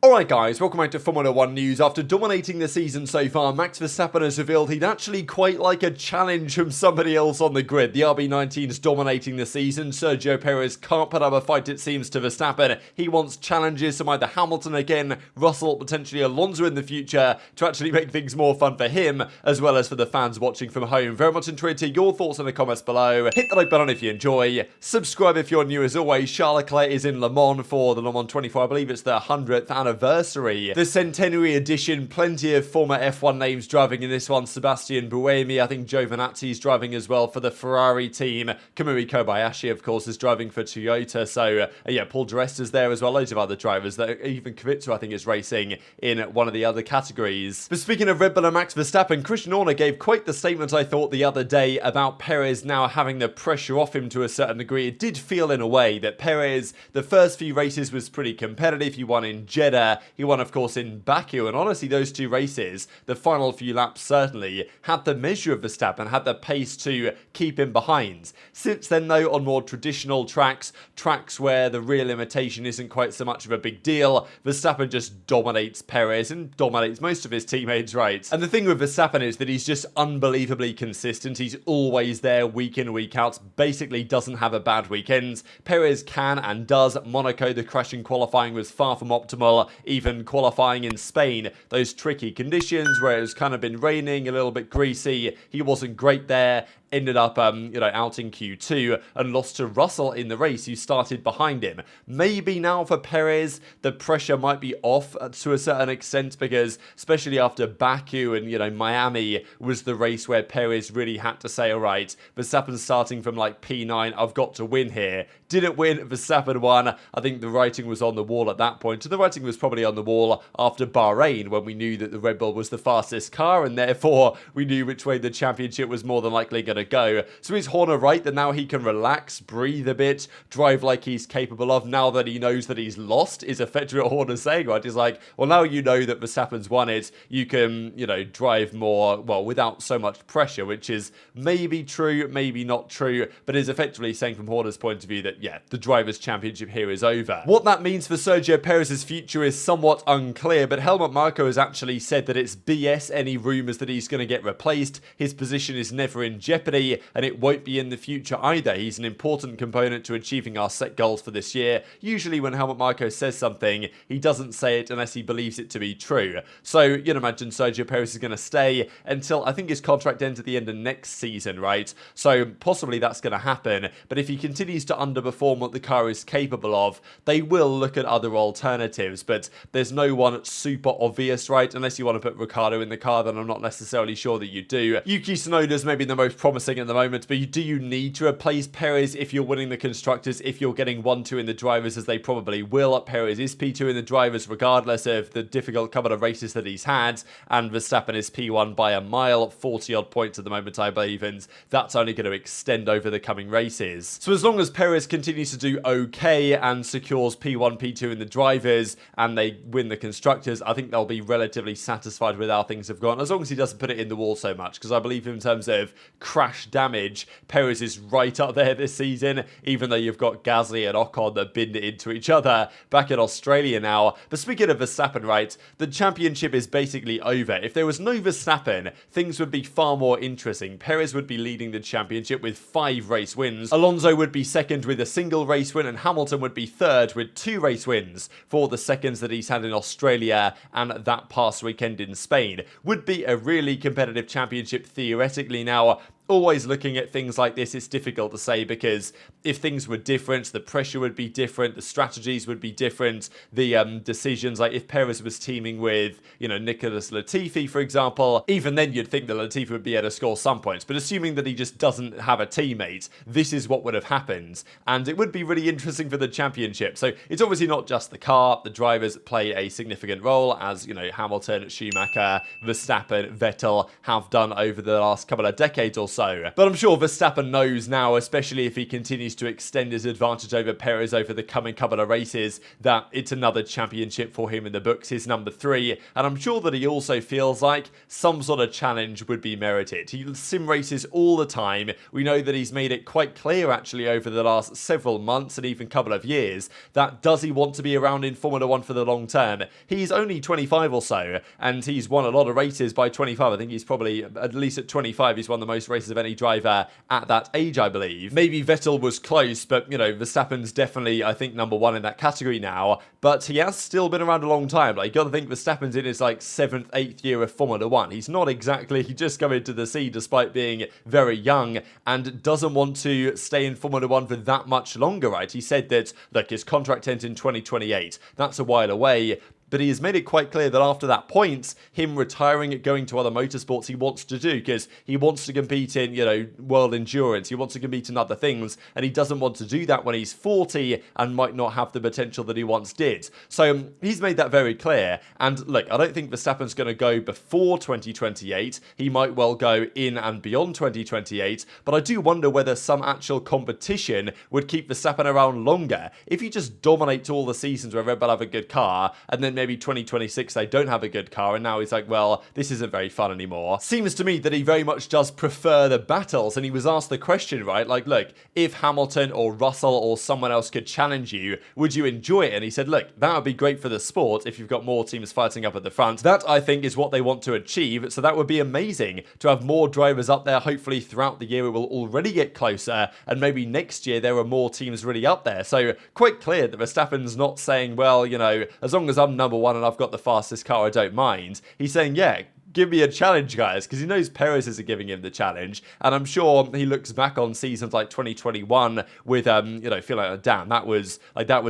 Alright guys, welcome back to Formula 1 news. After dominating the season so far, Max Verstappen has revealed he'd actually quite like a challenge from somebody else on the grid. The RB19 is dominating the season. Sergio Perez can't put up a fight, it seems, to Verstappen. He wants challenges from either Hamilton again, Russell, potentially Alonso in the future, to actually make things more fun for him, as well as for the fans watching from home. Very much enjoyed to hear your thoughts in the comments below. Hit the like button if you enjoy. Subscribe if you're new. As always, Charles Leclerc is in Le Mans for the Le Mans 24. I believe it's the 100th anniversary. The centenary edition, plenty of former F1 names driving in this one. Sebastian Buemi, I think Giovinazzi is driving as well for the Ferrari team. Kamui Kobayashi, of course, is driving for Toyota. So, yeah, Paul di Resta's there as well. Loads of other drivers. That even Kubica, I think, is racing in one of the other categories. But speaking of Red Bull and Max Verstappen, Christian Horner gave quite the statement, I thought, the other day about Perez now having the pressure off him to a certain degree. It did feel in a way that Perez, the first few races was pretty competitive. He won in Jeddah. He won, of course, in Baku, and honestly those two races, the final few laps certainly, had the measure of Verstappen, had the pace to keep him behind. Since then though, on more traditional tracks where the real imitation isn't quite so much of a big deal, Verstappen just dominates Perez and dominates most of his teammates, right? And the thing with Verstappen is that he's just unbelievably consistent. He's always there week in, week out, basically doesn't have a bad weekend. Perez can and does. Monaco, the crash in qualifying was far from optimal, even qualifying in Spain, those tricky conditions where it's kind of been raining, a little bit greasy, he wasn't great there. Ended up, out in Q2 and lost to Russell in the race, who started behind him. Maybe now for Perez, the pressure might be off to a certain extent, because especially after Baku and, Miami was the race where Perez really had to say, all right, Verstappen's starting from like P9, I've got to win here. Didn't win, Verstappen won. I think the writing was on the wall at that point. And the writing was probably on the wall after Bahrain, when we knew that the Red Bull was the fastest car, and therefore we knew which way the championship was more than likely going to go. So is Horner right that now he can relax, breathe a bit, drive like he's capable of, now that he knows that he's lost? Is effectively what Horner's saying, right? He's like, well, now you know that Verstappen's won it, you can, drive more, well, without so much pressure, which is maybe true, maybe not true, but is effectively saying from Horner's point of view that, yeah, the Drivers' Championship here is over. What that means for Sergio Perez's future is somewhat unclear, but Helmut Marko has actually said that it's BS any rumours that he's going to get replaced. His position is never in jeopardy, and it won't be in the future either. He's an important component to achieving our set goals for this year. Usually when Helmut Marko says something, he doesn't say it unless he believes it to be true. So you'd imagine Sergio Perez is going to stay until, I think his contract ends at the end of next season, right? So possibly that's going to happen, but if he continues to underperform what the car is capable of, they will look at other alternatives, but there's no one super obvious, right? Unless you want to put Riccardo in the car, then I'm not necessarily sure that you do. Yuki Tsunoda's maybe the most promising at the moment, but do you need to replace Perez if you're winning the constructors, if you're getting 1-2 in the drivers, as they probably will? Perez is P2 in the drivers regardless of the difficult couple of races that he's had, and Verstappen is P1 by a mile, 40 odd points at the moment, I believe, and that's only going to extend over the coming races. So as long as Perez continues to do okay and secures P1, P2 in the drivers, and they win the constructors, I think they'll be relatively satisfied with how things have gone, as long as he doesn't put it in the wall so much, because I believe in terms of crash damage, Perez is right up there this season, even though you've got Gasly and Ocon that binned it into each other back in Australia now. But speaking of Verstappen, right, the championship is basically over. If there was no Verstappen, things would be far more interesting. Perez would be leading the championship with 5 race wins, Alonso would be second with a single race win, and Hamilton would be third with 2 race wins for the seconds that he's had in Australia and that past weekend in Spain. Would be a really competitive championship theoretically. Now, always looking at things like this, it's difficult to say, because if things were different, the pressure would be different, the strategies would be different, the decisions, like if Perez was teaming with, Nicholas Latifi, for example, even then you'd think that Latifi would be able to score some points, but assuming that he just doesn't have a teammate, this is what would have happened, and it would be really interesting for the championship. So it's obviously not just the car, the drivers play a significant role, as, Hamilton, Schumacher, Verstappen, Vettel have done over the last couple of decades or so. so. But I'm sure Verstappen knows now, especially if he continues to extend his advantage over Perez over the coming couple of races, that it's another championship for him in the books, his number 3, and I'm sure that he also feels like some sort of challenge would be merited. He sim races all the time. We know that he's made it quite clear actually over the last several months and even couple of years that does he want to be around in Formula 1 for the long term. He's only 25 or so, and he's won a lot of races by 25. I think he's probably, at least at 25, he's won the most races of any driver at that age, I believe. Maybe Vettel was close, but, you know, Verstappen's definitely, I think, number 1 in that category now, but he has still been around a long time. Like, you gotta think Verstappen's in his, like, 7th, 8th year of Formula 1. He's not exactly just coming to the sea despite being very young, and doesn't want to stay in Formula 1 for that much longer, right? He said that, look, his contract ends in 2028. That's a while away. But he has made it quite clear that after that point, him retiring and going to other motorsports he wants to do, because he wants to compete in, you know, world endurance. He wants to compete in other things, and he doesn't want to do that when he's 40 and might not have the potential that he once did. So he's made that very clear. And look, I don't think Verstappen's going to go before 2028. He might well go in and beyond 2028, but I do wonder whether some actual competition would keep Verstappen around longer. If he just dominates all the seasons where Red Bull have a good car, and then maybe 2026 they don't have a good car, and now he's like, well, this isn't very fun anymore. Seems to me that he very much does prefer the battles, and he was asked the question, right, like, look, if Hamilton or Russell or someone else could challenge you, would you enjoy it? And he said, look, that would be great for the sport if you've got more teams fighting up at the front. That, I think, is what they want to achieve, so that would be amazing to have more drivers up there. Hopefully throughout the year it will already get closer, and maybe next year there are more teams really up there. So quite clear that Verstappen's not saying, well, you know, as long as I'm number 1 and I've got the fastest car, I don't mind. He's saying, yeah, give me a challenge, guys, because he knows Perez isn't giving him the challenge, and I'm sure he looks back on seasons like 2021 with, you know, feeling like, damn, that was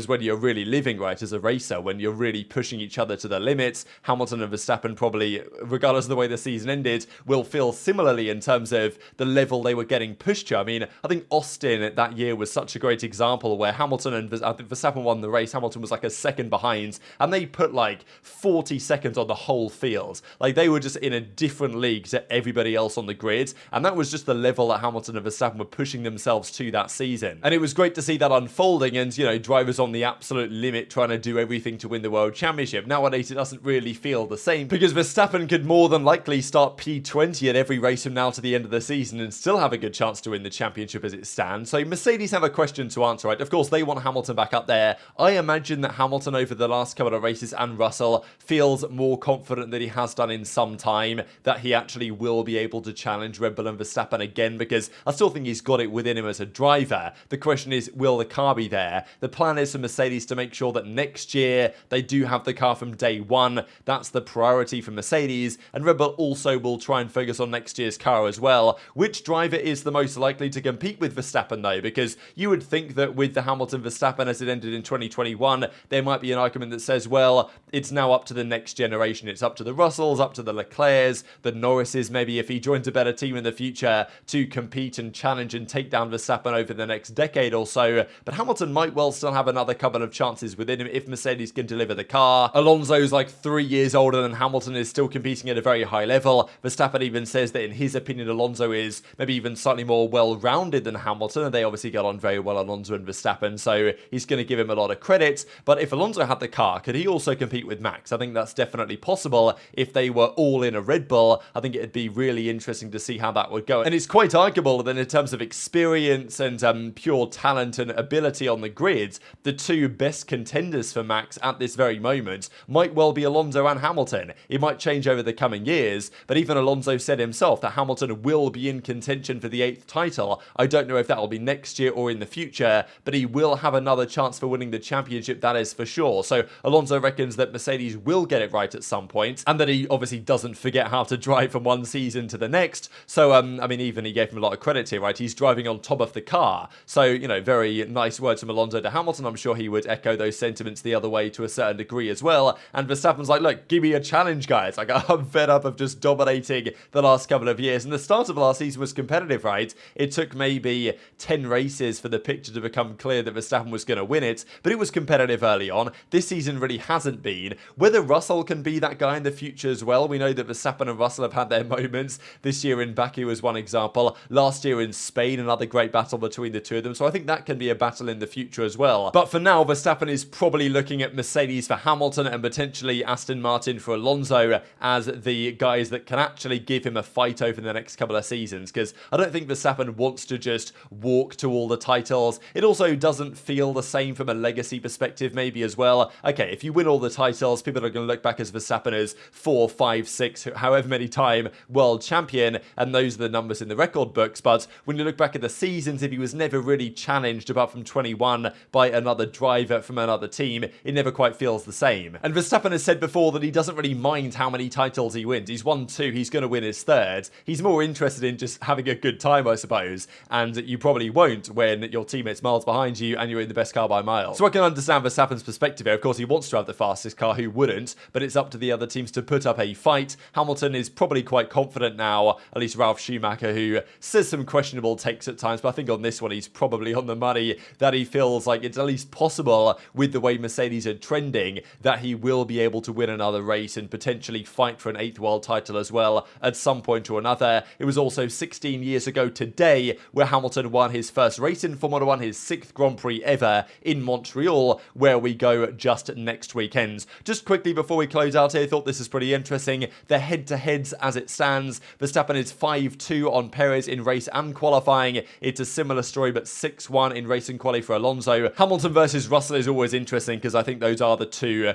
when you're really living, right, as a racer, when you're really pushing each other to the limits. Hamilton and Verstappen probably, regardless of the way the season ended, will feel similarly in terms of the level they were getting pushed to. I mean, I think Austin that year was such a great example where Hamilton and Verstappen won the race. Hamilton was like a second behind, and they put like 40 seconds on the whole field. Like, they were just in a different league to everybody else on the grid, and that was just the level that Hamilton and Verstappen were pushing themselves to that season. And it was great to see that unfolding, and, you know, drivers on the absolute limit trying to do everything to win the World Championship. Nowadays it doesn't really feel the same, because Verstappen could more than likely start P20 at every race from now to the end of the season and still have a good chance to win the championship as it stands. So Mercedes have a question to answer, right? Of course they want Hamilton back up there. I imagine that Hamilton over the last couple of races, and Russell, feels more confident than he has done in some time that he actually will be able to challenge Red Bull and Verstappen again, because I still think he's got it within him as a driver. The question is, will the car be there? The plan is for Mercedes to make sure that next year they do have the car from day one. That's the priority for Mercedes, and Red Bull also will try and focus on next year's car as well. Which driver is the most likely to compete with Verstappen though? Because you would think that with the Hamilton-Verstappen as it ended in 2021, there might be an argument that says, well, it's now up to the next generation. It's up to the Russells, up to the Leclercs, the Norrises, maybe if he joins a better team in the future, to compete and challenge and take down Verstappen over the next decade or so. But Hamilton might well still have another couple of chances within him if Mercedes can deliver the car. Alonso's like 3 years older than Hamilton, is still competing at a very high level. Verstappen even says that in his opinion Alonso is maybe even slightly more well-rounded than Hamilton, and they obviously got on very well, Alonso and Verstappen, so he's going to give him a lot of credit. But if Alonso had the car, could he also compete with Max? I think that's definitely possible. If they were all in a Red Bull, I think it'd be really interesting to see how that would go. And it's quite arguable that in terms of experience and pure talent and ability on the grid, the two best contenders for Max at this very moment might well be Alonso and Hamilton. It might change over the coming years, but even Alonso said himself that Hamilton will be in contention for the 8th title. I don't know if that will be next year or in the future, but he will have another chance for winning the championship, that is for sure. So Alonso reckons that Mercedes will get it right at some point, and that he obviously doesn't forget how to drive from one season to the next. So, I mean, even he gave him a lot of credit here, right? He's driving on top of the car. So, you know, very nice words from Alonso to Hamilton. I'm sure he would echo those sentiments the other way to a certain degree as well. And Verstappen's like, look, give me a challenge, guys. Like, I'm fed up of just dominating the last couple of years. And the start of last season was competitive, right? It took maybe 10 races for the picture to become clear that Verstappen was going to win it, but it was competitive early on. This season really hasn't been. Whether Russell can be that guy in the future as well, we know that Verstappen and Russell have had their moments. This year in Baku was one example. Last year in Spain, another great battle between the two of them. So I think that can be a battle in the future as well. But for now, Verstappen is probably looking at Mercedes for Hamilton and potentially Aston Martin for Alonso as the guys that can actually give him a fight over the next couple of seasons, because I don't think Verstappen wants to just walk to all the titles. It also doesn't feel the same from a legacy perspective maybe as well. Okay, if you win all the titles, people are going to look back as Verstappen as 4, 5, 6, however many time world champion, and those are the numbers in the record books. But when you look back at the seasons, if he was never really challenged apart from 21 by another driver from another team, it never quite feels the same. And Verstappen has said before that he doesn't really mind how many titles he wins. He's won 2, he's going to win his 3rd. He's more interested in just having a good time, I suppose, and you probably won't when your teammate's miles behind you and you're in the best car by miles. So I can understand Verstappen's perspective here. Of course, he wants to have the fastest car, who wouldn't? But it's up to the other teams to put up a fight. Hamilton is probably quite confident now, at least Ralf Schumacher, who says some questionable takes at times, but I think on this one he's probably on the money, that he feels like it's at least possible with the way Mercedes are trending that he will be able to win another race and potentially fight for an 8th world title as well at some point or another. It was also 16 years ago today where Hamilton won his first race in Formula 1, his 6th Grand Prix ever in Montreal, where we go just next weekend. Just quickly before we close out here, I thought this is pretty interesting. The head-to-heads as it stands, Verstappen is 5-2 on Perez in race and qualifying. It's a similar story, but 6-1 in race and quali for Alonso. Hamilton versus Russell is always interesting because I think those are the two,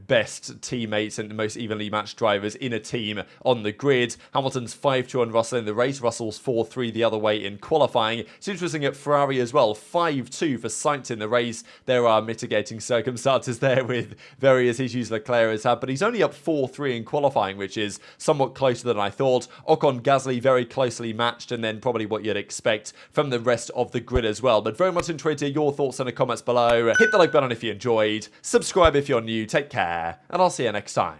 best teammates and the most evenly matched drivers in a team on the grid. Hamilton's 5-2 on Russell in the race. Russell's 4-3 the other way in qualifying. It's interesting at Ferrari as well. 5-2 for Sainz in the race. There are mitigating circumstances there with various issues Leclerc has had, but he's only up 4-3 in qualifying, which is somewhat closer than I thought. Ocon, Gasly very closely matched, and then probably what you'd expect from the rest of the grid as well. But very much enjoyed to hear your thoughts in the comments below. Hit the like button if you enjoyed. Subscribe if you're new. Take care, and I'll see you next time.